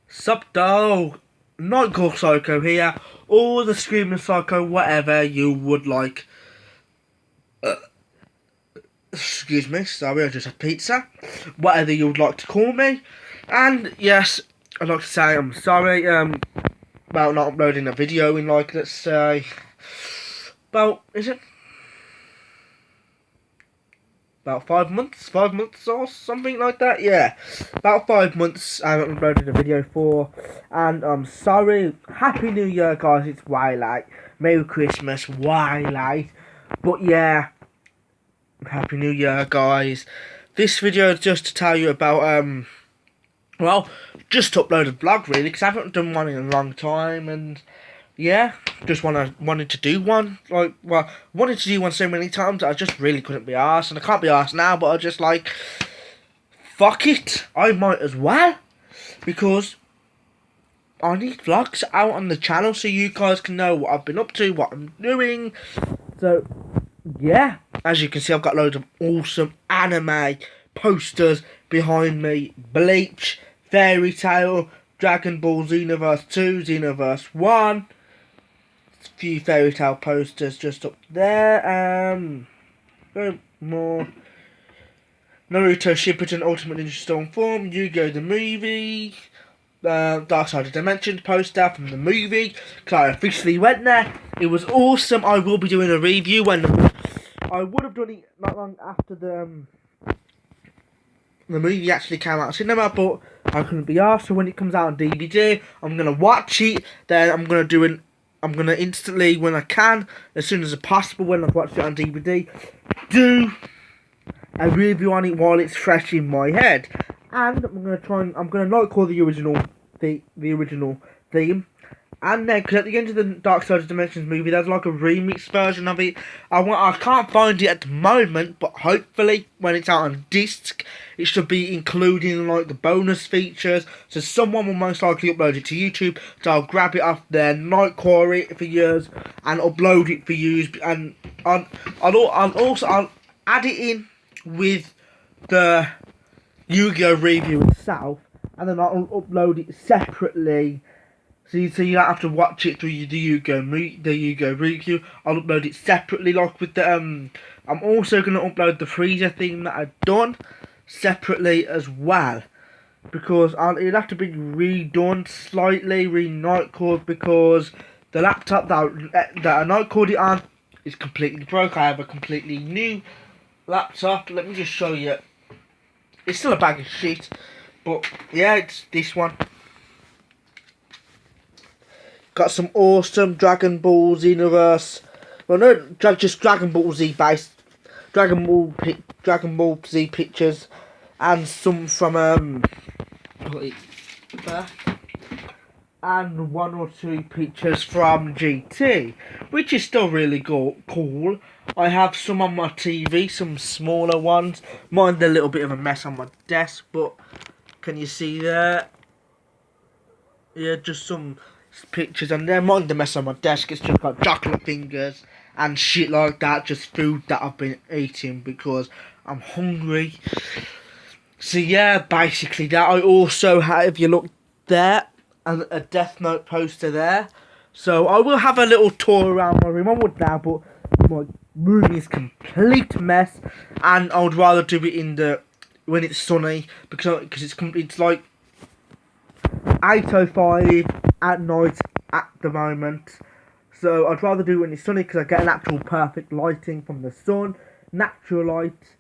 Sup dog, NightCore Psyko here, or the Screaming Psycho, whatever you would like. Excuse me, sorry, I just had pizza. Whatever you would like to call me. And yes, I'd like to say I'm sorry about not uploading a video in like, let's say, is it? About 5 months? 5 months or something like that? Yeah. About 5 months I haven't uploaded a video for. And I'm sorry. Happy New Year, guys. It's way late. Merry Christmas. Way late. But yeah. Happy New Year, guys. This video is just to tell you about, well, just uploaded a vlog, really. Because I haven't done one in a long time. And yeah, just wanted to do one. Wanted to do one so many times that I just really couldn't be arsed. And I can't be arsed now, but I just like, fuck it, I might as well. Because I need vlogs out on the channel so you guys can know what I've been up to, what I'm doing. So, yeah, as you can see, I've got loads of awesome anime posters behind me. Bleach, Fairy Tail, Dragon Ball Xenoverse 2, Xenoverse 1. Few Fairy Tail posters just up there. More Naruto Shippuden Ultimate Ninja Storm Form, Yu-Gi-Oh! The movie, Dark Side of Dimensions poster from the movie, because I officially went there. It was awesome. I will be doing a review when I would have done it not long after the movie actually came out of cinema, but I couldn't be asked. So when it comes out on DVD, I'm gonna watch it. Then I'm gonna instantly, when I can, as soon as possible, when I've watched it on DVD, do a review on it while it's fresh in my head. And I'm gonna like call the original theme. And then, because at the end of the Dark Side of Dimensions movie, there's like a remix version of it. I can't find it at the moment, but hopefully, when it's out on disc, it should be including like the bonus features. So someone will most likely upload it to YouTube. So I'll grab it off there, NightCore it for years, and upload it for use. And I'll add it in with the Yu-Gi-Oh! Review itself, and then I'll upload it separately. So you don't have to watch it through the Yu-Gi-Oh! Review. I'll upload it separately, like with the I'm also gonna upload the freezer thing that I've done separately as well, because it'll have to be redone slightly, re-nightcored, because the laptop that I nightcored it on is completely broke. I have a completely new laptop. Let me just show you. It's still a bag of shit, but yeah, it's this one. Got some awesome Dragon Ball Xenoverse. Well, no, just Dragon Ball Z based Dragon Ball Z pictures, and some from and one or two pictures from GT, which is still really cool. I have some on my TV, some smaller ones. Mine's a little bit of a mess on my desk, but can you see there? Yeah, just some pictures on there. Mine's a mess on my desk. It's just got chocolate fingers and shit like that. Just food that I've been eating because I'm hungry. So yeah, basically that. I also have, if you look there, a Death Note poster there. So I will have a little tour around my room. I would now, but my room is complete mess, and I would rather do it when it's sunny, because it's like 8:05 at night at the moment. So I'd rather do it when it's sunny, because I get an actual perfect lighting from the sun, natural light.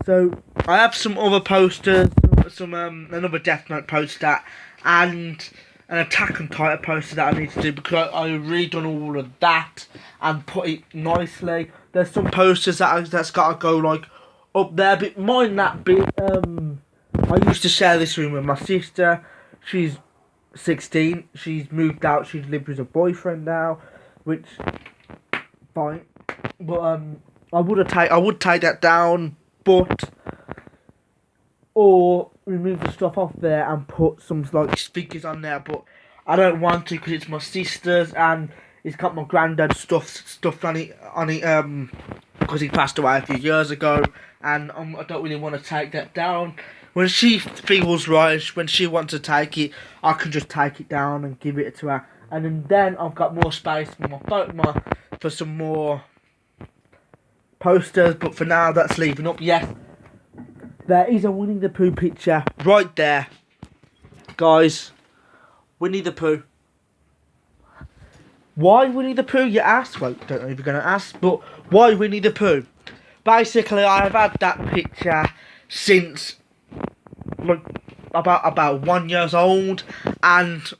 So I have some other posters, another Death Note poster, and an Attack on Titan poster that I need to do, because I've redone all of that and put it nicely. There's some posters that's got to go like up there, but mine that bit. I used to share this room with my sister. She's 16. She's moved out. She's lived with a boyfriend now, which fine. But I would take that down, but or remove the stuff off there and put some like speakers on there. But I don't want to, because it's my sister's and it's got my granddad's stuff on it because he passed away a few years ago, and I don't really want to take that down. when she feels right, when she wants to take it, I can just take it down and give it to her. And then I've got more space for some more posters. But for now, that's leaving up. Yes, there is a Winnie the Pooh picture right there, guys. Winnie the Pooh. Why Winnie the Pooh, you ask? Well, don't know if you're going to ask, but why Winnie the Pooh? Basically, I've had that picture since like about 1 year old, and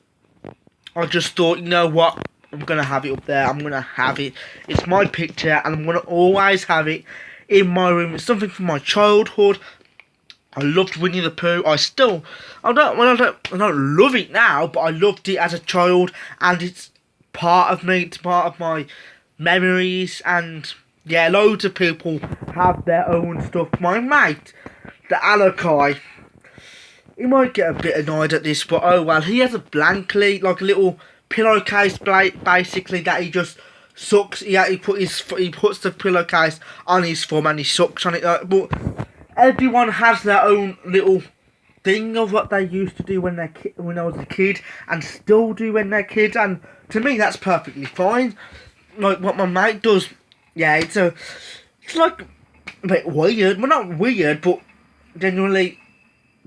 I just thought, you know what, I'm gonna have it up there. I'm gonna have it. It's my picture, and I'm gonna always have it in my room. It's something from my childhood. I loved Winnie the Pooh. I don't love it now, but I loved it as a child, and it's part of me. It's part of my memories, and yeah, loads of people have their own stuff. My mate, the alekaii, he might get a bit annoyed at this, but oh well. He has a blankly, like a little pillowcase, basically, that he just sucks. He puts the pillowcase on his thumb and he sucks on it. But everyone has their own little thing of what they used to do when I was a kid, and still do when they're kids, and to me that's perfectly fine. Like what my mate does, yeah, it's like a bit weird. Well, not weird, but generally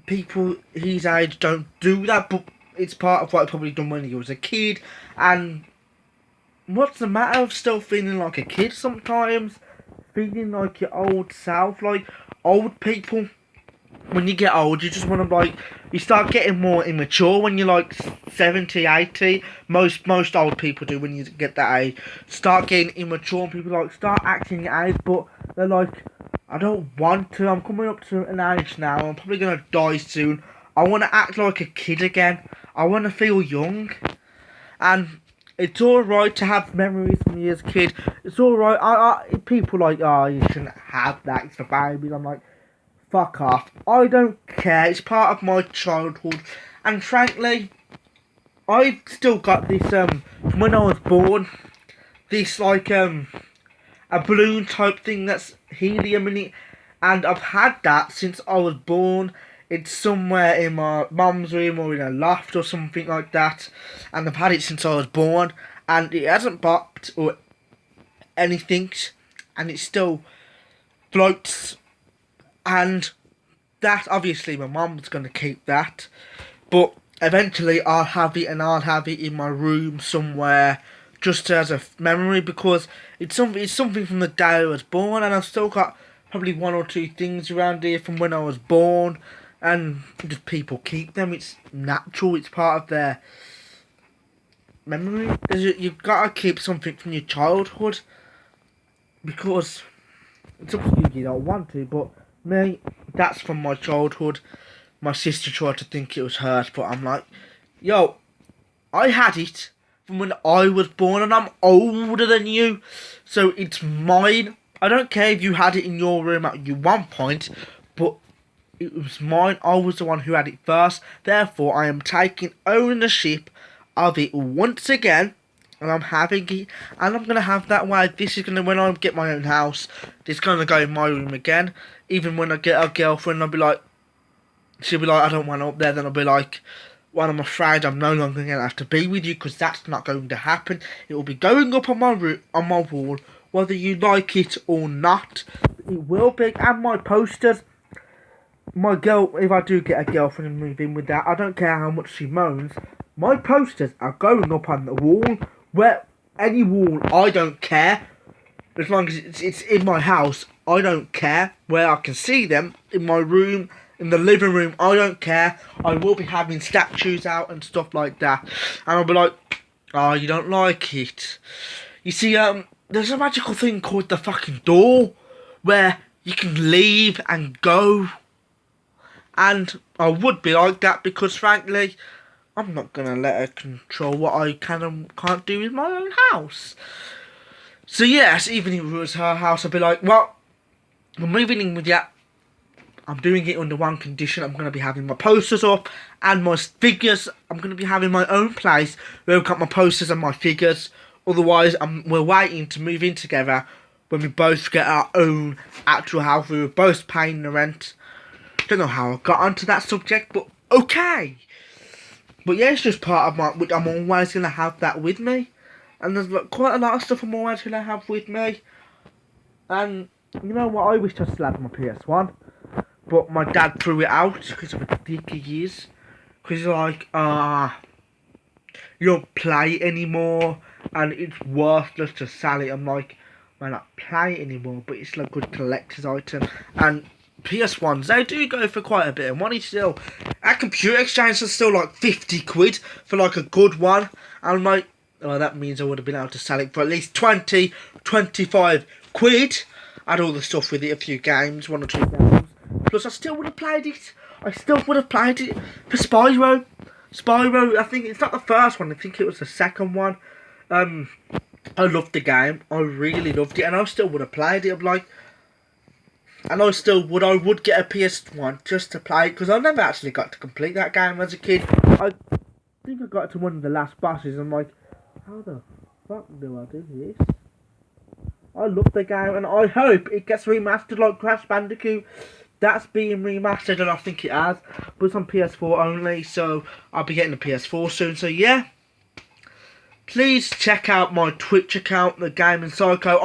people his age don't do that. But it's part of what he probably done when he was a kid. And what's the matter of still feeling like a kid sometimes? Feeling like your old self, like old people. When you get old, you just want to, like, you start getting more immature when you're like 70, 80. Most old people do when you get that age. Start getting immature, and people like start acting your age, but they're like, I don't want to. I'm coming up to an age now. I'm probably gonna die soon. I want to act like a kid again. I want to feel young, and it's alright to have memories from you as a kid. It's alright. People like, oh, you shouldn't have that. It's for babies. I'm like, fuck off. I don't care. It's part of my childhood. And frankly, I've still got this, from when I was born, this, like, a balloon type thing that's helium in it. And I've had that since I was born. It's somewhere in my mum's room or in a loft or something like that. And I've had it since I was born. And it hasn't popped or anything. And it still floats. And that, obviously, my mum's going to keep that. But eventually I'll have it, and I'll have it in my room somewhere, just as a memory, because it's something from the day I was born, and I've still got probably one or two things around here from when I was born, and just people keep them. It's natural. It's part of their memory. You've got to keep something from your childhood, because it's up to you. You don't want to, but me, that's from my childhood. My sister tried to think it was hers, but I'm like, yo, I had it from when I was born, and I'm older than you, so it's mine. I don't care if you had it in your room at one point, but it was mine. I was the one who had it first. Therefore, I am taking ownership of it once again, and I'm having it, and I'm going to have that way. This is going to, when I get my own house, it's going to go in my room again. Even when I get a girlfriend, I'll be like, she'll be like, I don't want it up there. Then I'll be like, well, I'm afraid I'm no longer going to have to be with you, because that's not going to happen. It will be going up on my wall, whether you like it or not. It will be. And my posters, my girl, if I do get a girlfriend and move in with that, I don't care how much she moans, my posters are going up on the wall. Where, any wall, I don't care. As long as it's in my house, I don't care. Where I can see them, in my room, in the living room, I don't care. I will be having statues out and stuff like that. And I'll be like, oh, you don't like it. You see, there's a magical thing called the fucking door, where you can leave and go. And I would be like that, because frankly, I'm not going to let her control what I can and can't do in my own house. So yes, even if it was her house, I'd be like, well, I'm moving in with you. I'm doing it under one condition. I'm going to be having my posters up and my figures. I'm going to be having my own place where I've got my posters and my figures. Otherwise, we're waiting to move in together when we both get our own actual house. We were both paying the rent. Don't know how I got onto that subject, but okay. But yeah, it's just part of my, which I'm always going to have that with me. And there's like, quite a lot of stuff I'm always going to have with me. And you know what, I wish I still had my PS1. But my dad threw it out because of a dick he is. Because he's like, you don't play it anymore. And it's worthless to sell it. I'm like, man, I don't play it anymore. But it's like a good collector's item. And PS1s, they do go for quite a bit of money still. At Computer Exchange, it's still like 50 quid for like a good one. And I'm like, oh, that means I would have been able to sell it for at least 20, 25 quid. I had all the stuff with it, a few games, 1 or 2 games. Plus, I still would have played it. I still would have played it for Spyro. Spyro, I think it's not the first one. I think it was the second one. I loved the game. I really loved it. And I still would have played it. I'm like... And I would get a PS1 just to play it. Because I never actually got to complete that game as a kid. I think I got to one of the last bosses. I'm like, how the fuck do I do this? I love the game. And I hope it gets remastered like Crash Bandicoot. That's being remastered, and I think it has, but it's on PS4 only, so I'll be getting a PS4 soon. So yeah, please check out my Twitch account, the Gaming Psycho.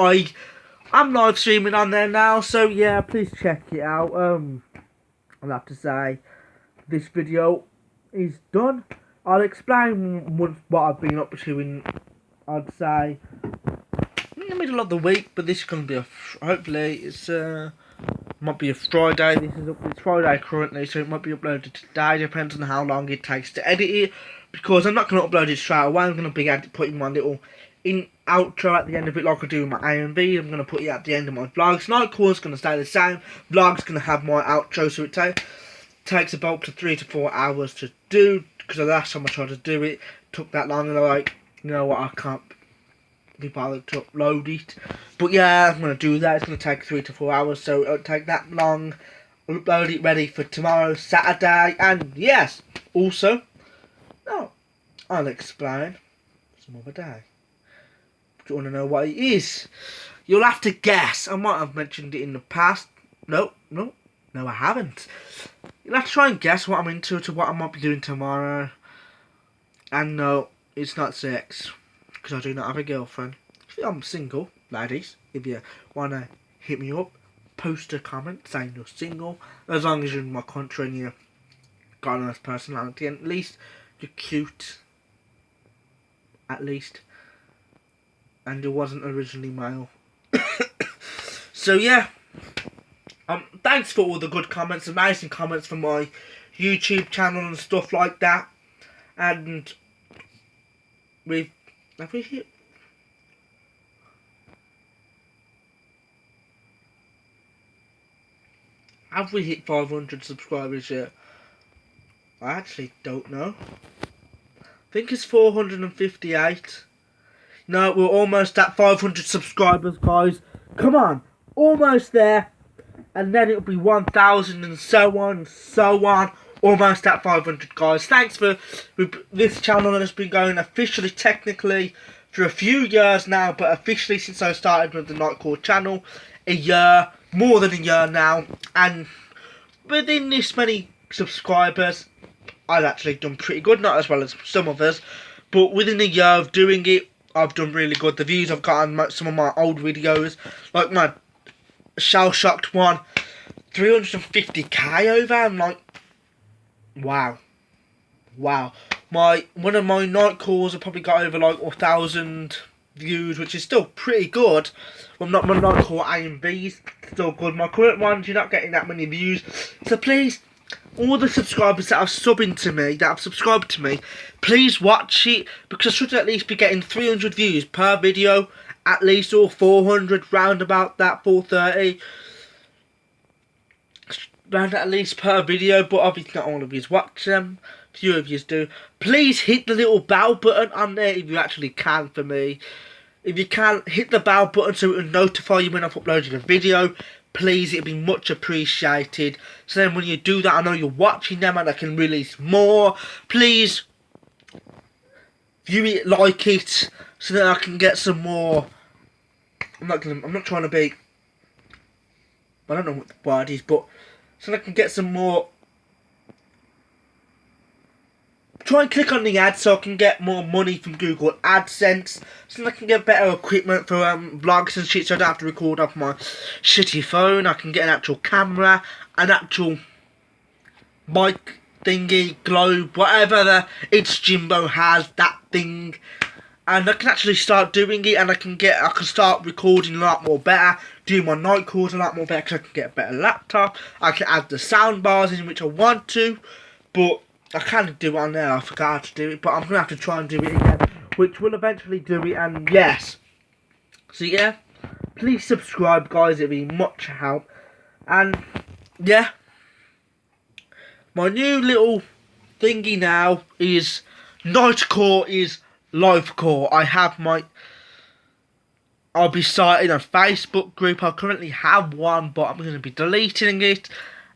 I'm live streaming on there now, so yeah, please check it out. I'll have to say, this video is done. I'll explain what I've been up to in, I'd say, in the middle of the week, but this is going to be hopefully it's might be a Friday. It's Friday currently, so it might be uploaded today. Depends on how long it takes to edit it, because I'm not going to upload it straight away. I'm going to be putting my little outro at the end of it, like I do with my A&B. I'm going to put it at the end of my vlogs. NightCore is going to stay the same. Vlogs going to have my outro, so it takes about up to 3 to 4 hours to do. Because the last time I tried to do it, took that long, and I'm like, you know what, I can't be bothered to upload it. But yeah, I'm going to do that. It's going to take 3 to 4 hours, so it'll take that long. I'll upload it ready for tomorrow, Saturday. And yes, also, I'll explain some other day. Do you want to know what it is? You'll have to guess. I might have mentioned it in the past. No, I haven't. You'll have to try and guess what I'm into, to what I might be doing tomorrow. And no, it's not sex, because I do not have a girlfriend. I'm single, ladies. If you want to hit me up, post a comment saying you're single. As long as you're in my country and you've got a nice personality, and at least you're cute. At least. And it wasn't originally male. So yeah. Thanks for all the good comments, amazing comments from my YouTube channel and stuff like that. And have we hit? Have we hit 500 subscribers yet? I actually don't know. I think it's 458. No, we're almost at 500 subscribers, guys. Come on, almost there. And then it'll be 1,000 and so on, so on. Almost at 500, guys. Thanks for this channel that has been going officially, technically, for a few years now, but officially since I started with the NightCore channel, a year, more than a year now. And within this many subscribers, I've actually done pretty good, not as well as some of us, but within a year of doing it, I've done really good. The views I've got on some of my old videos, like my Shell Shocked one, 350k over. I'm like, wow. One of my NightCores have probably got over like 1,000 views, which is still pretty good. Well, not my NightCore A&B's still good. My current ones, you're not getting that many views. So please, all the subscribers that have subscribed to me, please watch it, because I should at least be getting 300 views per video, at least, or 400, round about that, 430. Round at least per video, but obviously not all of you watch them. Few of you do. Please hit the little bell button on there if you actually can for me. If you can, hit the bell button so it will notify you when I've uploaded a video. Please, it'd be much appreciated. So then when you do that, I know you're watching them and I can release more. Please view it, like it, so that I can get some more. I'm not trying to be, I don't know what the word is, but so I can get some more. Try and click on the ad so I can get more money from Google AdSense, so I can get better equipment for vlogs and shit, so I don't have to record off my shitty phone. I can get an actual camera, an actual mic thingy, globe, whatever the It's Jimbo has, that thing, and I can actually start doing it, and I can start recording a lot more better, do my night calls a lot more better, because I can get a better laptop. I can add the sound bars in which I want to, but I can't do it on there. I forgot how to do it, but I'm gonna have to try and do it again, which will eventually do it. And yes, so yeah, please subscribe, guys. It'd be much help. And yeah, my new little thingy now is NightCore Is LifeCore. I'll be starting a Facebook group. I currently have one, but I'm going to be deleting it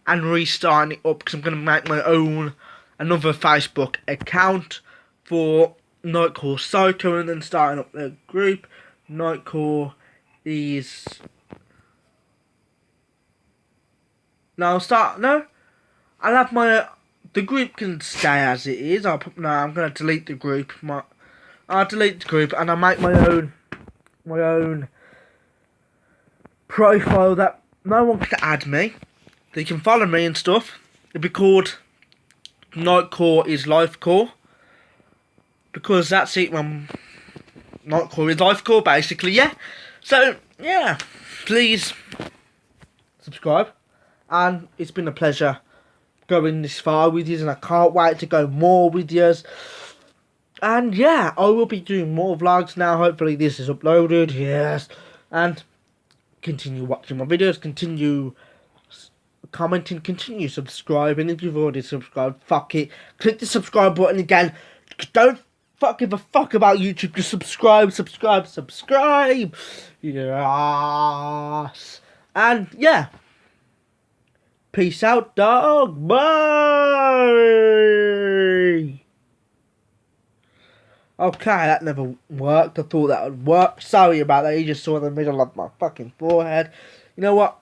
and restarting it up, because I'm going to make my own another Facebook account for NightCore Psyko, and then starting up the group. NightCore is... I'll have my... The group can stay as it is. I'm going to delete the group. I'll delete the group, and I'll make my own profile that no one can add me. They can follow me and stuff. It'll be called NightCore Is LifeCore, because that's it. NightCore Is LifeCore, basically, yeah. So yeah, please subscribe, and it's been a pleasure going this far with you, and I can't wait to go more with you. And yeah, I will be doing more vlogs now. Hopefully this is uploaded, yes, and continue watching my videos, continue commenting, continue subscribing. If you've already subscribed, fuck it, click the subscribe button again. Don't give a fuck about YouTube. Just subscribe. Yes. And yeah, peace out, dog. Bye. Okay, that never worked. I thought that would work. Sorry about that. You just saw the middle of my fucking forehead. You know what?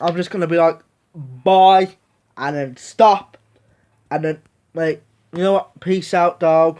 I'm just gonna be like, bye, and then stop, and then, mate, you know what? Peace out, dog.